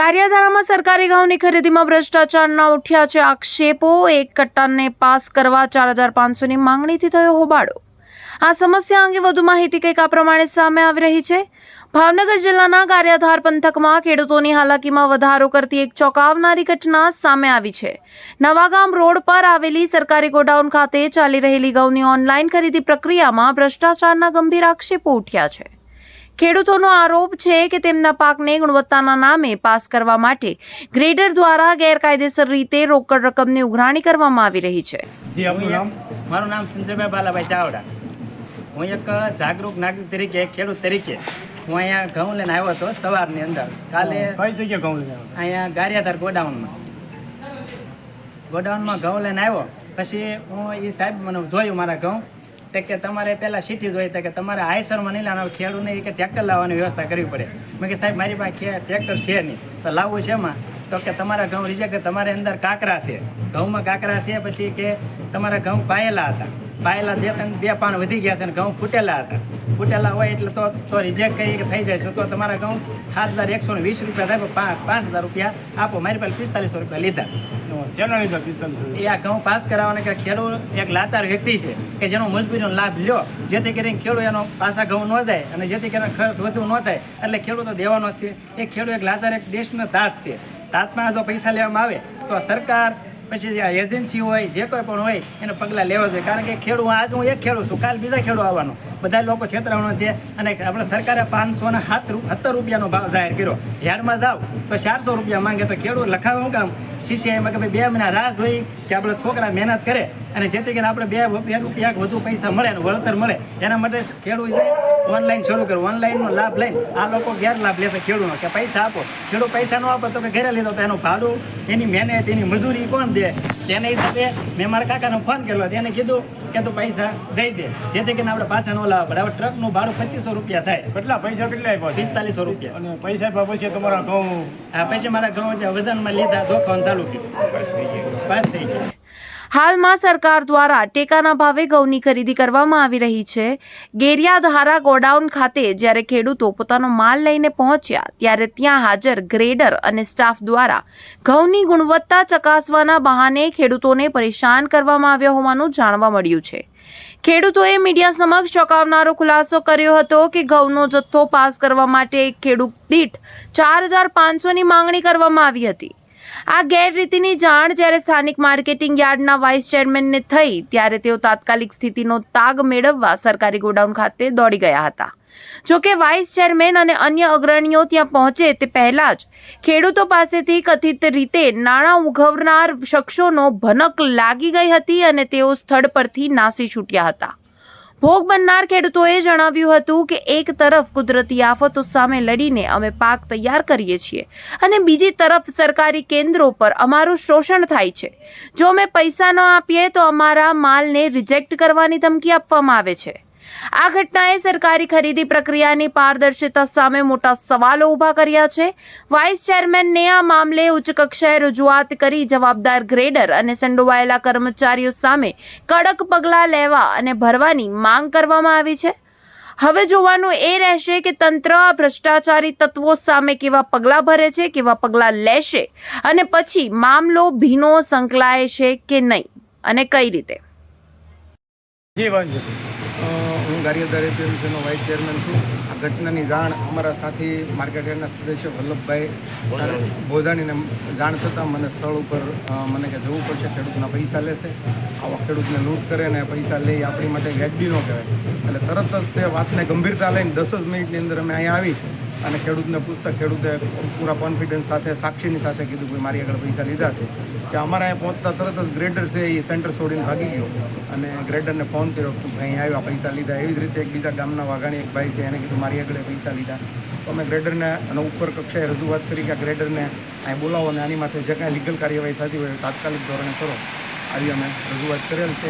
ગારિયાધારામાં સરકારી ઘઉંની ખરીદીમાં ભ્રષ્ટાચારના ઉઠ્યા છે આક્ષેપો। એક કટ્ટાને પાસ કરવા 4500ની માંગણીથી થયો હોબાળો। આ સમસ્યા અંગે વધુ માહિતી કંઈક આ પ્રમાણે સામે આવી રહી છે। ભાવનગર જિલ્લાના ગારિયાધાર પંથકમાં ખેડૂતોની હાલાકીમાં વધારો કરતી એક ચોંકાવનારી ઘટના સામે આવી છે। નવાગામ રોડ પર આવેલી સરકારી ગોડાઉન ખાતે ચાલી રહેલી ઘઉંની ઓનલાઈન ખરીદી પ્રક્રિયામાં ભ્રષ્ટાચારના ગંભીર આક્ષેપો ઉઠ્યા છે। ખેડૂતોનો આરોપ છે કે તેમના પાકને ગુણવત્તાના નામે પાસ કરવા માટે ગ્રેડર દ્વારા ગેરકાયદેસર રીતે રોકડ રકમની ઉઘરાણી કરવામાં આવી રહી છે। જી આપનું નામ? મારું નામ સંજયભાઈ બાલાભાઈ ચાવડા। હું એક જાગૃત નાગરિક તરીકે, એક ખેડૂત તરીકે હું અહીંયા ઘઉં લઈને આવ્યો હતો સવારની અંદર। કાલે કઈ જગ્યાએ ઘઉં લઈને આવ્યો? અહીંયા ગારિયાધાર ગોડાઉનમાં ઘઉં લઈને આવ્યો। પછી હું એ સાહેબ મને જોયું મારા ઘઉં કે તમારે પહેલાં સીટી જોઈ કે તમારે આયસરમાં નહીં લાવવાનું, ખેડૂતને કે ટ્રેક્ટર લાવવાની વ્યવસ્થા કરવી પડે। મેં કે સાહેબ મારી પાસે ટ્રેક્ટર છે નહીં, તો લાવવું છે એમાં? તો કે તમારા ઘઉં રિજેક્ટ, તમારે અંદર કાંકરા છે, ઘઉંમાં કાંકરા છે। પછી કે તમારા ઘઉં પાયેલા હતા, પાયેલા બે પાણ વધી ગયા છે અને ઘઉં ફૂટેલા હતા। ફૂટેલા હોય એટલે તો રિજેક્ટ કઈ થઈ જાય છે। તો તમારા ઘઉં 7120 રૂપિયા થાય, 5000 રૂપિયા આપો। મારી પાસે 4500 રૂપિયા લીધા। શેના લીધા 4500? એ આ ઘઉં પાસ કરાવવાના કે ખેડૂત એક લાચાર વ્યક્તિ છે કે જેનો મજબૂરીનો લાભ લ્યો, જેથી કરીને ખેડૂત એનો પાછા ઘઉં ન જાય અને જેથી કરીને ખર્ચ વધુ ન થાય, એટલે ખેડૂતો દેવાનો જ છે। એ ખેડૂત એક લાચાર, એક દેશનો તાત છે। તાતમાં જો પૈસા લેવામાં આવે તો સરકાર પછી જે એજન્સી હોય, જે કોઈ પણ હોય, એને પગલાં લેવા જોઈએ। કારણ કે ખેડૂત, આજ હું એક ખેડૂત છું, કાલ બીજા ખેડૂત આવવાનો, બધા લોકો છેતરાવાનો છે। અને આપણે સરકારે 517 રૂપિયાનો ભાવ જાહેર કર્યો, યાર્ડમાં જાઓ તો 400 રૂપિયા માંગે, તો ખેડૂત લખાવે શું કામ સીસીઆઈમાં કે ભાઈ 2 મહિના રાહ જોઈ કે આપણે છોકરા મહેનત કરે અને જેથી કરીને આપણે 2 રૂપિયા વધુ પૈસા મળે અને વળતર મળે, એના માટે ખેડૂત ઓનલાઈન શરૂ કર્યું। ઓનલાઈનનો લાભ લઈને આ લોકો ગેરલાભ લેશે ખેડૂતનો કે પૈસા આપો। ખેડૂત પૈસા ન આપે તો કે ઘરે લીધો, તો એનું ભાડું, એની મહેનત, એની મજૂરી કોણ દે? તેને હિસાબે મેં મારા કાકાને ફોન કર્યો, તેને કીધું કે તું પૈસા દઈ દે, જેથી કરીને આપણે પાછા ન લાવવા પડે। હવે ટ્રકનું ભાડું 2500 રૂપિયા થાય। કેટલા પૈસા કેટલા આપ્યા? 4500 રૂપિયા। અને પૈસા આપ્યા પછી તમારા ઘઉં? આ પછી મારા ઘઉં વજનમાં લીધા, ધોખાવાનું ચાલુ કર્યું, પાસ થઈ ગયા। હાલમાં સરકાર દ્વારા ટેકાના ભાવે ઘઉંની ખરીદી કરવામાં આવી રહી છે। ગારિયાધારા ગોડાઉન ખાતે જ્યારે ખેડૂતો પોતાનો માલ લઈને પહોંચ્યા ત્યારે ત્યાં હાજર ગ્રેડર અને સ્ટાફ દ્વારા ઘઉંની ગુણવત્તા ચકાસવાના બહાને ખેડૂતોને પરેશાન કરવામાં આવ્યા હોવાનું જાણવા મળ્યું છે। ખેડૂતોએ મીડિયા સમક્ષ ચોંકાવનારો ખુલાસો કર્યો હતો કે ઘઉંનો જથ્થો પાસ કરવા માટે એક ખેડૂત દીઠ 4500ની માંગણી કરવામાં આવી હતી। આ ગેરરીતિની જાણ જ્યારે સ્થાનિક માર્કેટિંગ યાર્ડના વાઇસ ચેરમેનને થઈ ત્યારે તેઓ તાત્કાલિક સ્થિતિનો તાગ મેળવવા સરકારી ગોડાઉન ખાતે દોડી ગયા હતા। જોકે વાઇસ ચેરમેન અને અન્ય અગ્રણીઓ ત્યાં પહોંચે તે પહેલા જ ખેડૂતો પાસેથી કથિત રીતે નાણાં ઉઘરાવનાર શખ્સોનો ભનક લાગી ગઈ હતી અને તેઓ સ્થળ પરથી નાસી છૂટ્યા હતા। ભોગ બનનાર ખેડૂતોએ જણાવ્યું હતું કે એક તરફ કુદરતી આફતો સામે લડીને અમે પાક તૈયાર કરીએ છીએ અને બીજી તરફ સરકારી કેન્દ્રો પર અમારું શોષણ થાય છે। જો અમે પૈસા ન આપીએ તો અમારા માલને રિજેક્ટ કરવાની ધમકી આપવામાં આવે છે। આ ઘટનાએ સરકારી ખરીદી પ્રક્રિયાની પારદર્શિતા સામે મોટા સવાલો ઊભા કર્યા છે। વાઇસ ચેરમેનને આ મામલે ઉચ્ચ કક્ષાએ રજૂઆત કરી જવાબદાર ગ્રેડર અને સંડોવાયેલા કર્મચારીઓ સામે કડક પગલાં લેવા અને ભરવાની માંગ કરવામાં આવી છે। હવે જોવાનું એ રહેશે કે તંત્ર આ ભ્રષ્ટાચારી તત્વો સામે કેવા પગલાં ભરે છે, કેવા પગલાં લેશે અને પછી મામલો ભીનો સંકળાય છે કે નહીં અને કઈ રીતે। જી વાંધો હું ગારિયાધાર એપીએમસીનો વાઇસ ચેરમેન છું। આ ઘટનાની જાણ અમારા સાથી માર્કેટયાર્ડના સદસ્ય વલ્લભભાઈ ભોજાણીને જાણ થતાં મને સ્થળ ઉપર મને કે જવું પડશે, ખેડૂતના પૈસા લેશે, આવા ખેડૂતને લૂંટ કરે ને પૈસા લે આપણી માટે વ્યાજબી ન કહેવાય। એટલે તરત જ તે વાતને ગંભીરતા લઈને 10 જ મિનિટની અંદર અમે અહીંયા આવી અને ખેડૂતને પૂછતા ખેડૂતે પૂરા કોન્ફિડન્સ સાથે, સાક્ષીની સાથે કીધું કે મારી આગળ પૈસા લીધા છે। કે અમારા અહીંયા પહોંચતા તરત જ ગ્રેડર છે એ સેન્ટર છોડીને ભાગી ગયો અને ગ્રેડરને ફોન કર્યો તું અહીં આવ્યા, પૈસા લીધા। એવી જ રીતે એક બીજા ગામના વાઘાણી એક ભાઈ છે, એને કીધું મારી આગળ પૈસા લીધા। તો અમે ગ્રેડરને અને ઉપર કક્ષાએ રજૂઆત કરી કે આ ગ્રેડરને અહીં બોલાવો અને આની માથે જે કાંઈ લીગલ કાર્યવાહી થતી હોય તાત્કાલિક ધોરણે કરો, આવી અમે રજૂઆત કરેલ છે।